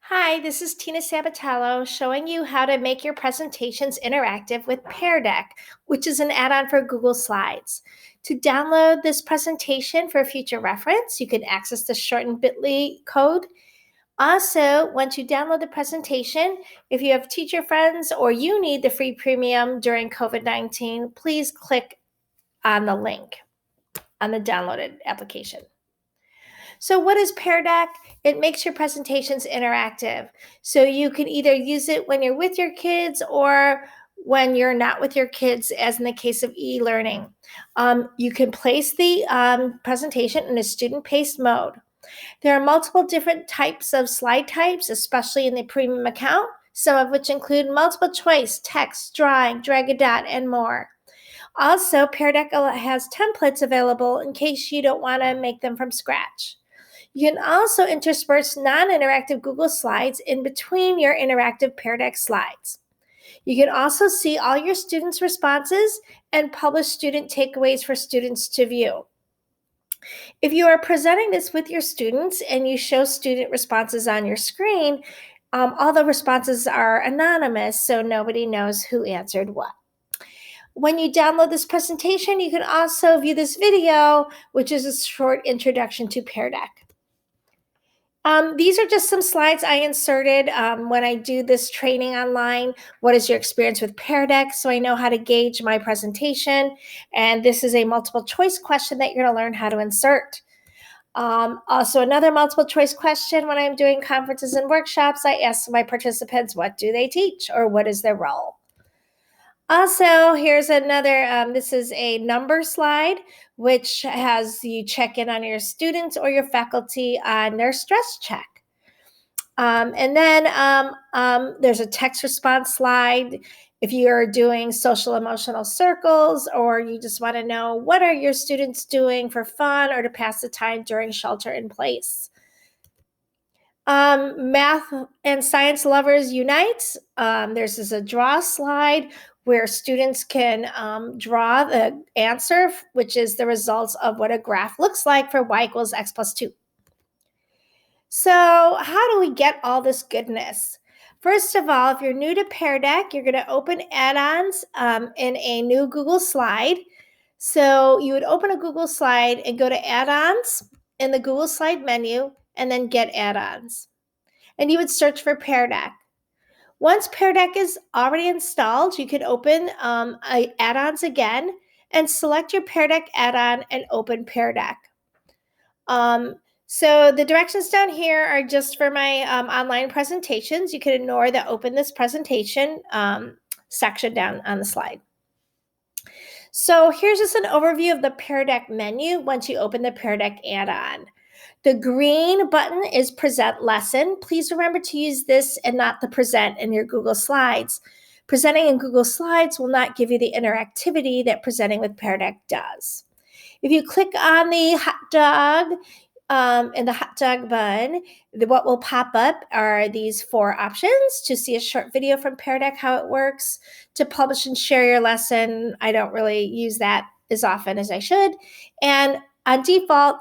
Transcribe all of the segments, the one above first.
Hi, this is Tina Sabatello showing you how to make your presentations interactive with Pear Deck, which is an add-on for Google Slides. To download this presentation for future reference, you can access the shortened bit.ly code. Also, once you download the presentation, if you have teacher friends or you need the free premium during COVID-19, please click on the link on the downloaded application. So what is Pear Deck? It makes your presentations interactive. So you can either use it when you're with your kids or when you're not with your kids, as in the case of e-learning. You can place the presentation in a student-paced mode. There are multiple different types of slide types, especially in the premium account, some of which include multiple choice, text, drawing, drag a dot, and more. Also, Pear Deck has templates available in case you don't want to make them from scratch. You can also intersperse non-interactive Google Slides in between your interactive Pear Deck slides. You can also see all your students' responses and publish student takeaways for students to view. If you are presenting this with your students and you show student responses on your screen, all the responses are anonymous, so nobody knows who answered what. When you download this presentation, you can also view this video, which is a short introduction to Pear Deck. These are just some slides I inserted when I do this training online. What is your experience with Pear Deck? So I know how to gauge my presentation. And this is a multiple choice question that you're going to learn how to insert. Also, another multiple choice question when I'm doing conferences and workshops, I ask my participants, what do they teach or what is their role? Also, here's another, this is a number slide, which has you check in on your students or your faculty on their stress check. And then there's a text response slide. If you're doing social emotional circles, or you just want to know what are your students doing for fun or to pass the time during shelter in place. Math and science lovers unite. There's a draw slide where students can draw the answer, which is the results of what a graph looks like for y equals x plus 2. So how do we get all this goodness? First of all, if you're new to Pear Deck, you're going to open add-ons in a new Google slide. So you would open a Google slide and go to add-ons in the Google slide menu and then get add-ons. And you would search for Pear Deck. Once Pear Deck is already installed, you can open add-ons again and select your Pear Deck add-on and open Pear Deck. So the directions down here are just for my online presentations. You can ignore the open this presentation section down on the slide. So here's just an overview of the Pear Deck menu once you open the Pear Deck add-on. The green button is Present Lesson. Please remember to use this and not the Present in your Google Slides. Presenting in Google Slides will not give you the interactivity that presenting with Pear Deck does. If you click on the hot dog in the hot dog bun, what will pop up are these 4 options: to see a short video from Pear Deck, how it works, to publish and share your lesson. I don't really use that as often as I should. And on default,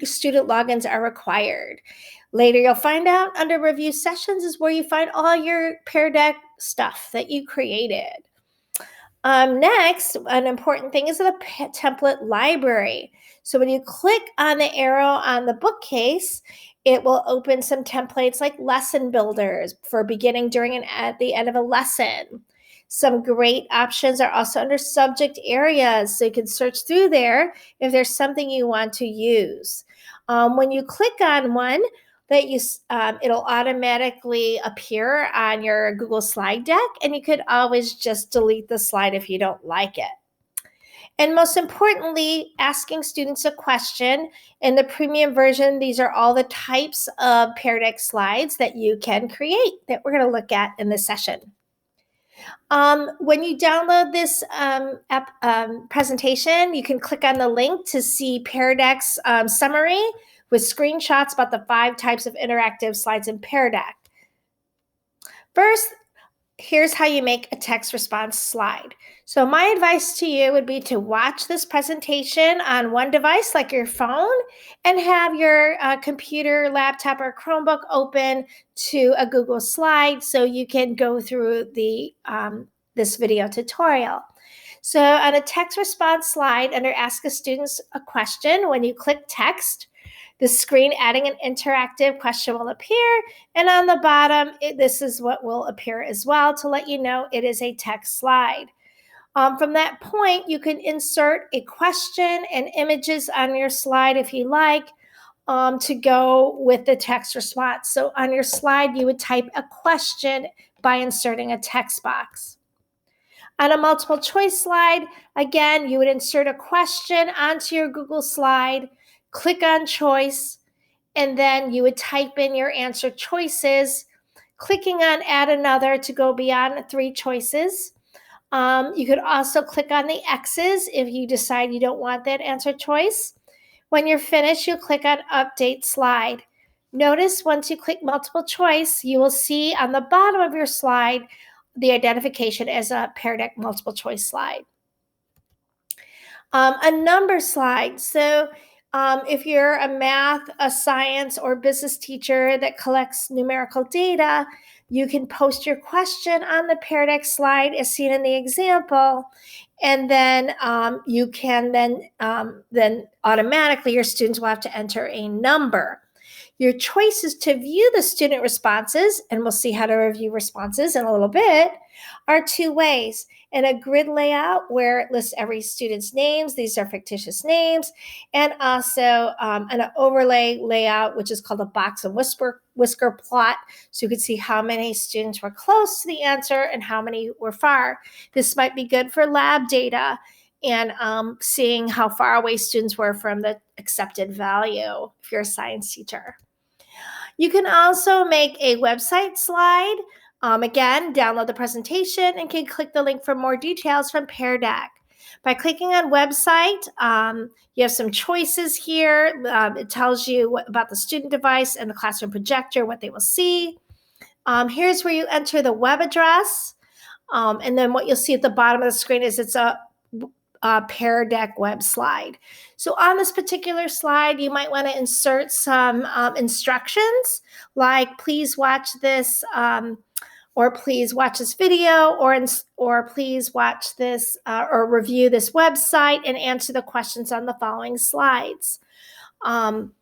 student logins are required. Later, you'll find out under review sessions is where you find all your Pear Deck stuff that you created. Next, an important thing is the template library. So when you click on the arrow on the bookcase, it will open some templates like lesson builders for beginning, during, and at the end of a lesson. Some great options are also under subject areas, so you can search through there if there's something you want to use. When you click on one, it'll automatically appear on your Google slide deck, and you could always just delete the slide if you don't like it. And most importantly, asking students a question. In the premium version, these are all the types of Pear Deck slides that you can create that we're going to look at in this session. When you download this presentation, you can click on the link to see Pear Deck's summary with screenshots about the 5 types of interactive slides in Pear Deck. First, Here's how you make a text response slide. So my advice to you would be to watch this presentation on one device like your phone and have your computer, laptop, or Chromebook open to a Google slide so you can go through this video tutorial. So on a text response slide under Ask a Student a Question, when you click text, the screen adding an interactive question will appear, and on the bottom, this is what will appear as well to let you know it is a text slide. From that point, you can insert a question and images on your slide if you like to go with the text response. So on your slide, you would type a question by inserting a text box. On a multiple choice slide, again, you would insert a question onto your Google slide, click on choice, and then you would type in your answer choices, clicking on add another to go beyond 3 choices. You could also click on the X's if you decide you don't want that answer choice. When you're finished, you'll click on update slide. Notice once you click multiple choice, you will see on the bottom of your slide the identification as a Pear Deck multiple choice slide. A number slide. So if you're a math, a science, or business teacher that collects numerical data, you can post your question on the Pear Deck slide as seen in the example, and then you can then automatically your students will have to enter a number. Your choices to view the student responses, and we'll see how to review responses in a little bit, are 2 ways. In a grid layout where it lists every student's names, these are fictitious names, and also an overlay layout, which is called a box and whisker plot, so you can see how many students were close to the answer and how many were far. This might be good for lab data and seeing how far away students were from the accepted value if you're a science teacher. You can also make a website slide. Again, download the presentation and can click the link for more details from Pear Deck. By clicking on website, you have some choices here. It tells you about the student device and the classroom projector, what they will see. Here's where you enter the web address. And then what you'll see at the bottom of the screen is it's a Pear Deck web slide. So on this particular slide, you might want to insert some instructions like please watch this or please watch this video or please watch this or review this website and answer the questions on the following slides. So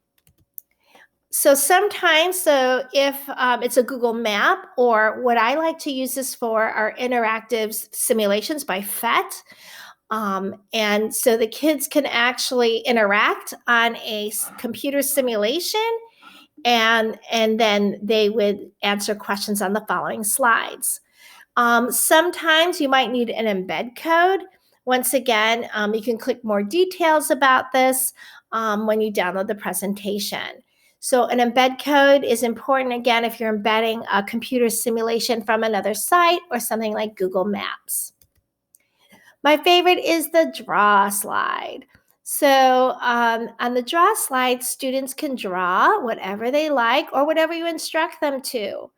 sometimes, if it's a Google map, or what I like to use this for are interactive simulations by PhET. And so the kids can actually interact on a computer simulation, and then they would answer questions on the following slides. Sometimes you might need an embed code. Once again, you can click more details about this when you download the presentation. So an embed code is important, again, if you're embedding a computer simulation from another site or something like Google Maps. My favorite is the draw slide. So on the draw slide, students can draw whatever they like or whatever you instruct them to.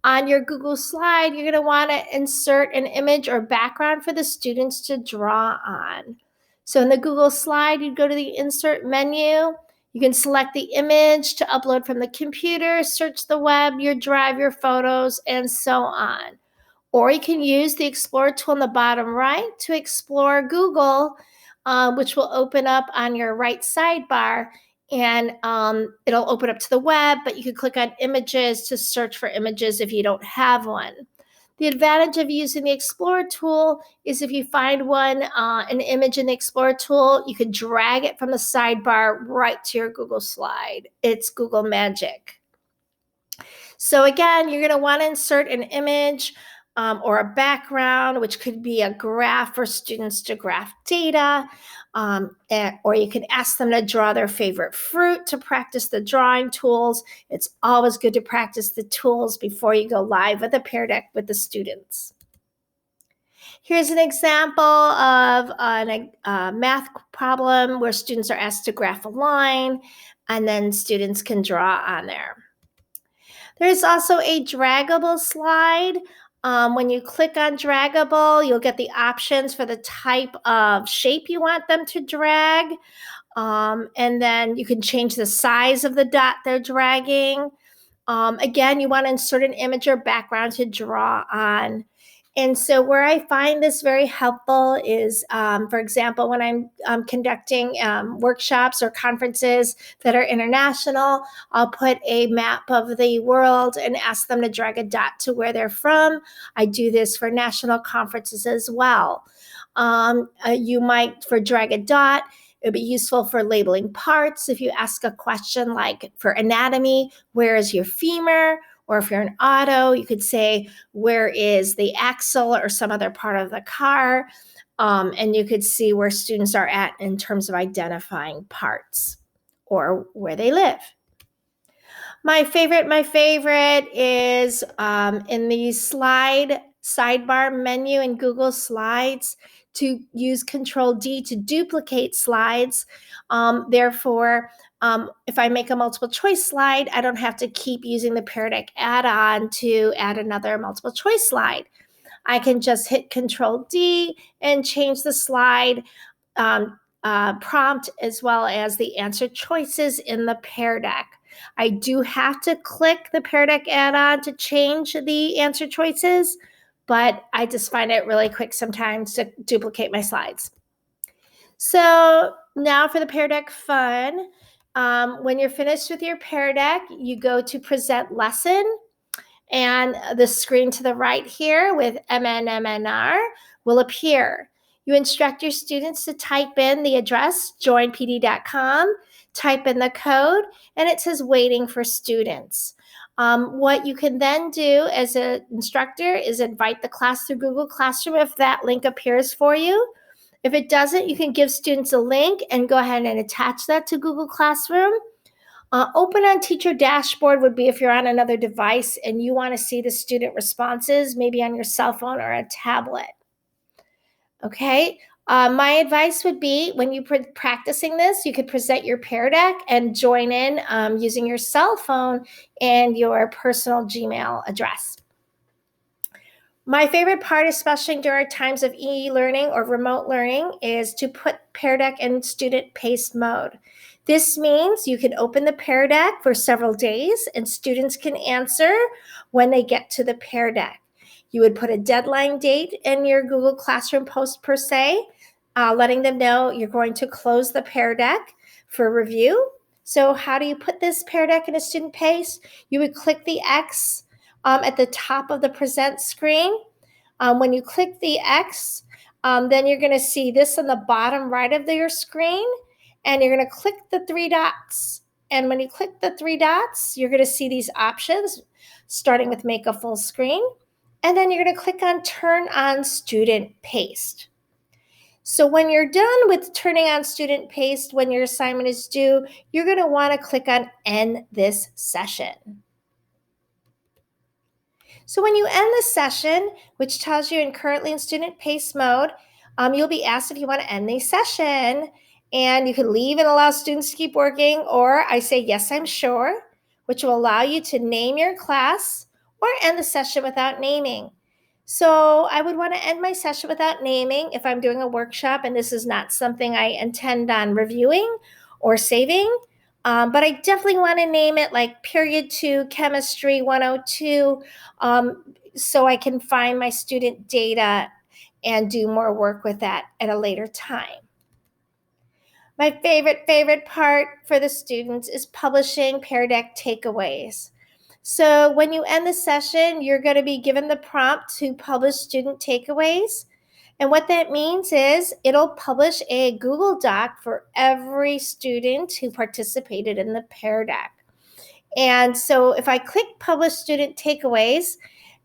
On your Google slide, you're going to want to insert an image or background for the students to draw on. So in the Google slide, you go to the Insert menu. You can select the image to upload from the computer, search the web, your drive, your photos, and so on. Or you can use the Explore tool in the bottom right to explore Google, which will open up on your right sidebar, and it'll open up to the web, but you can click on images to search for images if you don't have one. The advantage of using the Explore tool is if you find an image in the Explore tool, you can drag it from the sidebar right to your Google slide. It's Google magic. So again, you're going to want to insert an image or a background, which could be a graph for students to graph data, or you can ask them to draw their favorite fruit to practice the drawing tools. It's always good to practice the tools before you go live with a Pear Deck with the students. Here's an example of a math problem where students are asked to graph a line, and then students can draw on there. There's also a draggable slide. When you click on draggable, you'll get the options for the type of shape you want them to drag. And then you can change the size of the dot they're dragging. Again, you want to insert an image or background to draw on. And so where I find this very helpful is, for example, when I'm conducting workshops or conferences that are international, I'll put a map of the world and ask them to drag a dot to where they're from. I do this for national conferences as well. You might, for drag a dot, it would be useful for labeling parts. If you ask a question like for anatomy, where is your femur? Or if you're an auto, you could say, where is the axle or some other part of the car? And you could see where students are at in terms of identifying parts or where they live. My favorite is in the sidebar menu in Google Slides to use Control D to duplicate slides. Therefore, if I make a multiple choice slide, I don't have to keep using the Pear Deck add-on to add another multiple choice slide. I can just hit Control D and change the slide prompt as well as the answer choices in the Pear Deck. I do have to click the Pear Deck add-on to change the answer choices, but I just find it really quick sometimes to duplicate my slides. So now for the Pear Deck fun. When you're finished with your Pear Deck, you go to Present Lesson, and the screen to the right here with MNMNR will appear. You instruct your students to type in the address, joinpd.com, type in the code, and it says waiting for students. What you can then do as an instructor is invite the class through Google Classroom if that link appears for you. If it doesn't, you can give students a link and go ahead and attach that to Google Classroom. Open on Teacher Dashboard would be if you're on another device and you want to see the student responses, maybe on your cell phone or a tablet. Okay, my advice would be when you're practicing this, you could present your Pear Deck and join in using your cell phone and your personal Gmail address. My favorite part, especially during times of e-learning or remote learning, is to put Pear Deck in student-paced mode. This means you can open the Pear Deck for several days and students can answer when they get to the Pear Deck. You would put a deadline date in your Google Classroom post per se, letting them know you're going to close the Pear Deck for review. So how do you put this Pear Deck in a student pace? You would click the X at the top of the present screen. When you click the X, then you're going to see this on the bottom right of your screen, and you're going to click the three dots. And when you click the three dots, you're going to see these options, starting with make a full screen. And then you're going to click on turn on student paced. So when you're done with turning on student paced, when your assignment is due, you're going to want to click on end this session. So when you end the session, which tells you currently in student pace mode, you'll be asked if you want to end the session, and you can leave and allow students to keep working, or I say, yes, I'm sure, which will allow you to name your class or end the session without naming. So I would want to end my session without naming if I'm doing a workshop and this is not something I intend on reviewing or saving. But I definitely want to name it like period 2, chemistry 102, so I can find my student data and do more work with that at a later time. My favorite part for the students is publishing Pear Deck takeaways. So when you end the session, you're going to be given the prompt to publish student takeaways. And what that means is it'll publish a Google Doc for every student who participated in the Pear Deck. And so if I click publish student takeaways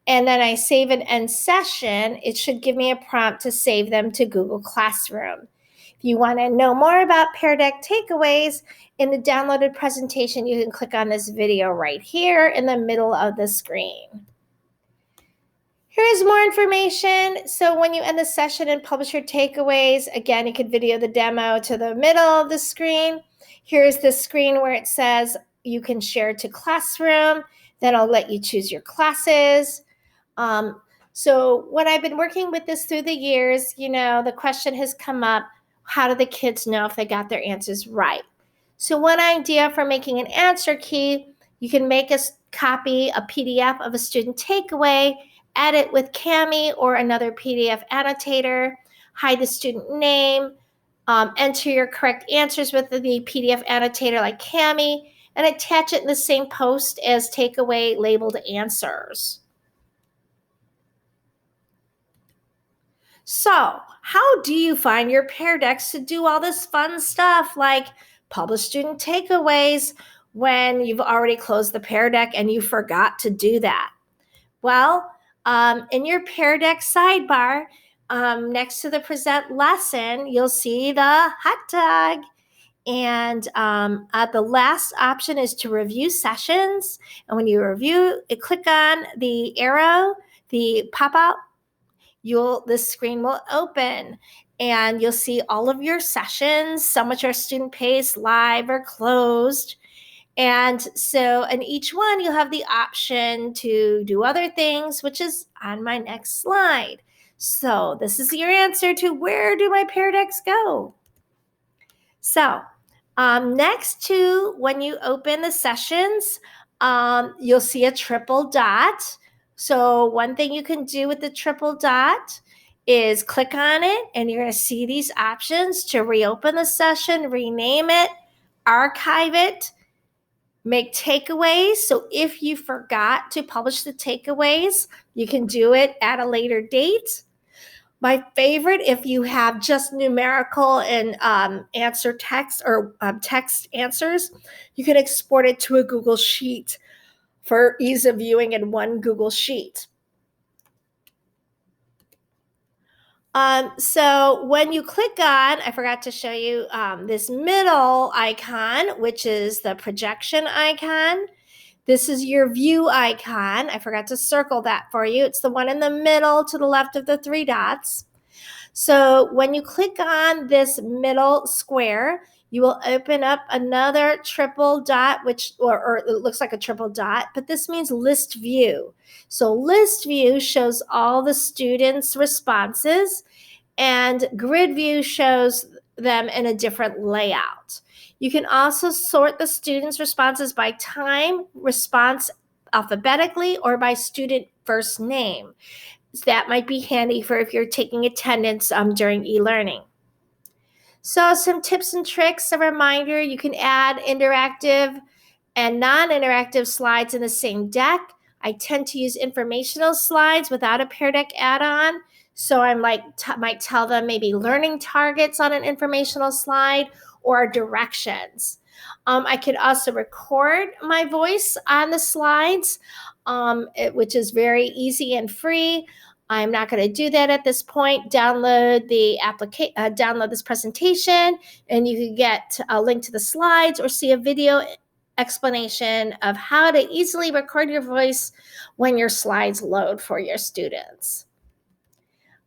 and then I save and end session, it should give me a prompt to save them to Google Classroom. If you want to know more about Pear Deck takeaways, in the downloaded presentation, you can click on this video right here in the middle of the screen. Here's more information. So when you end the session and publish your takeaways, again, you could video the demo to the middle of the screen. Here's the screen where it says you can share to Classroom. Then I'll let you choose your classes. So when I've been working with this through the years, the question has come up, how do the kids know if they got their answers right? So one idea for making an answer key, you can make a copy, a PDF of a student takeaway, edit with Cami or another PDF annotator, hide the student name, enter your correct answers with the PDF annotator like Cami, and attach it in the same post as takeaway labeled answers. So, how do you find your Pear Decks to do all this fun stuff like publish student takeaways when you've already closed the Pear Deck and you forgot to do that? Well, in your Pear Deck sidebar, next to the present lesson, you'll see the hot dog. And the last option is to review sessions. And when you review, click on the arrow, the pop-up, this screen will open and you'll see all of your sessions, some which are student paced, live, or closed. And so in each one, you'll have the option to do other things, which is on my next slide. So this is your answer to where do my Pear Decks go? So next to when you open the sessions, you'll see a triple dot. So one thing you can do with the triple dot is click on it and you're going to see these options to reopen the session, rename it, archive it, make takeaways. So if you forgot to publish the takeaways, you can do it at a later date. My favorite, if you have just numerical and answer text or text answers, you can export it to a Google Sheet for ease of viewing in one Google Sheet. So when you click on, I forgot to show you this middle icon, which is the projection icon. This is your view icon. I forgot to circle that for you. It's the one in the middle to the left of the three dots. So when you click on this middle square, you will open up another triple dot, or it looks like a triple dot, but this means list view. So list view shows all the students' responses, and grid view shows them in a different layout. You can also sort the students' responses by time, response alphabetically, or by student first name. So that might be handy for if you're taking attendance during e-learning. So some tips and tricks, a reminder, you can add interactive and non-interactive slides in the same deck. I tend to use informational slides without a Pear Deck add-on. So I might tell them maybe learning targets on an informational slide or directions. I could also record my voice on the slides, which is very easy and free. I'm not going to do that at this point. Download the download this presentation, and you can get a link to the slides or see a video explanation of how to easily record your voice when your slides load for your students.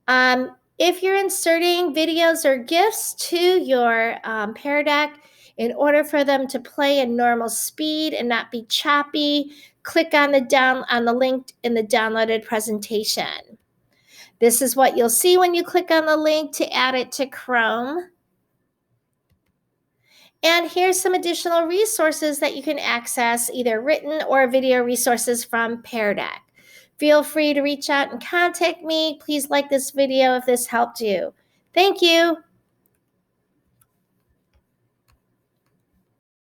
If you're inserting videos or GIFs to your Pear Deck, in order for them to play in normal speed and not be choppy, click on the link in the downloaded presentation. This is what you'll see when you click on the link to add it to Chrome. And here's some additional resources that you can access, either written or video resources from Pear Deck. Feel free to reach out and contact me. Please like this video if this helped you. Thank you.